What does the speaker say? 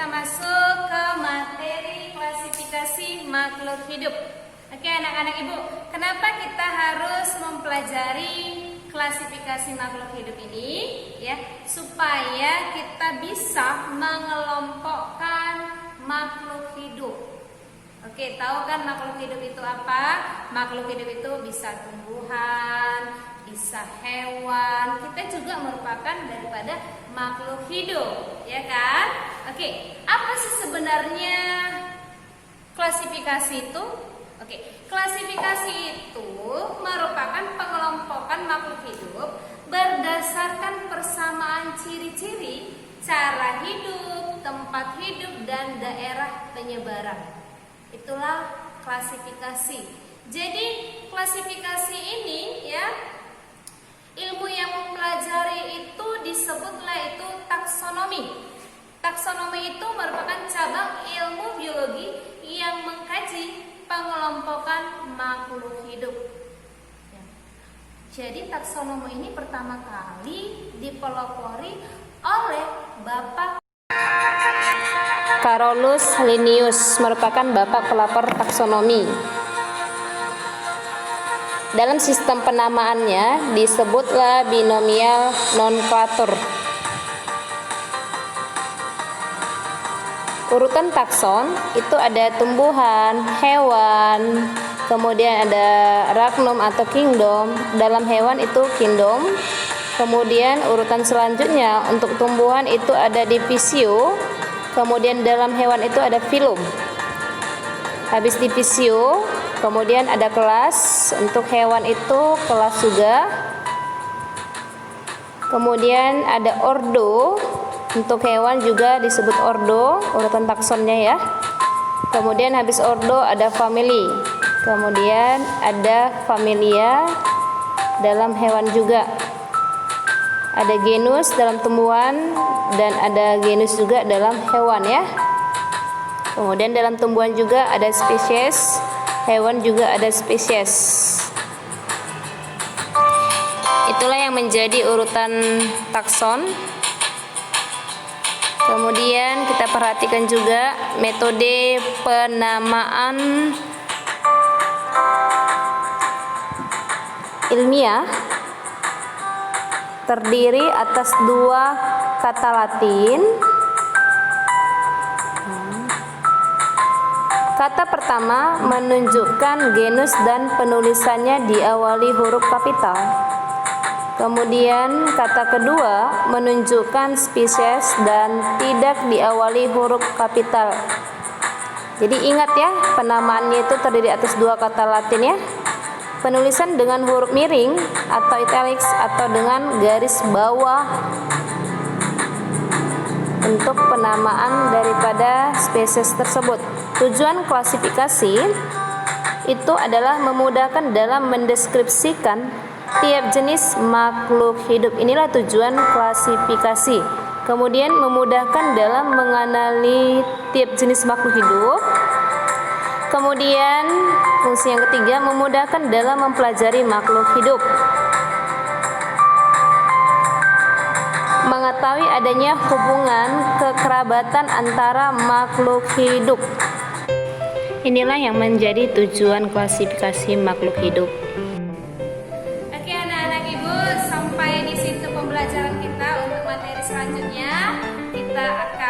kita masuk ke materi klasifikasi makhluk hidup. Oke anak-anak ibu, kenapa kita harus mempelajari klasifikasi makhluk hidup ini? Ya, supaya kita bisa mengelompokkan makhluk hidup. Oke, tahu kan makhluk hidup itu apa? Makhluk hidup itu bisa tumbuhan, bisa hewan. Kita juga merupakan daripada makhluk hidup, ya kan? Oke, apa sih sebenarnya klasifikasi itu? Oke, klasifikasi itu merupakan pengelompokan makhluk hidup berdasarkan persamaan ciri-ciri, cara hidup, tempat hidup, dan daerah penyebaran. Itulah klasifikasi. Jadi klasifikasi ini ya, ilmu yang mempelajari itu disebutlah itu taksonomi. Taksonomi itu merupakan cabang ilmu biologi yang mengkaji pengelompokan makhluk hidup. Jadi taksonomi ini pertama kali dipelopori oleh Bapak Carolus Linnaeus, merupakan bapak pelopor taksonomi. Dalam sistem penamaannya disebutlah binomial nomenklatur. Urutan takson itu ada tumbuhan, hewan, kemudian ada ragnom atau kingdom. Dalam hewan itu kingdom. Kemudian urutan selanjutnya untuk tumbuhan itu ada divisio. Kemudian dalam hewan itu ada filum. Habis divisio, kemudian ada kelas. Untuk hewan itu kelas juga. Kemudian ada ordo. Untuk hewan juga disebut ordo, urutan taksonnya ya. Kemudian habis ordo ada family. Kemudian ada familia dalam hewan juga. Ada genus dalam tumbuhan dan ada genus juga dalam hewan ya. Kemudian dalam tumbuhan juga ada spesies, hewan juga ada spesies. Itulah yang menjadi urutan takson. Kemudian kita perhatikan juga metode penamaan ilmiah terdiri atas dua kata Latin. Kata pertama menunjukkan genus dan penulisannya diawali huruf kapital. Kemudian kata kedua menunjukkan spesies dan tidak diawali huruf kapital. Jadi ingat ya, penamaannya itu terdiri atas dua kata Latin ya. Penulisan dengan huruf miring atau italics atau dengan garis bawah untuk penamaan daripada spesies tersebut. Tujuan klasifikasi itu adalah memudahkan dalam mendeskripsikan tiap jenis makhluk hidup. Inilah tujuan klasifikasi. Kemudian memudahkan dalam mengenali tiap jenis makhluk hidup. Kemudian fungsi yang ketiga memudahkan dalam mempelajari makhluk hidup. Mengetahui adanya hubungan kekerabatan antara makhluk hidup. Inilah yang menjadi tujuan klasifikasi makhluk hidup. Oke anak-anak ibu, sampai di situ pembelajaran kita. Untuk materi selanjutnya kita akan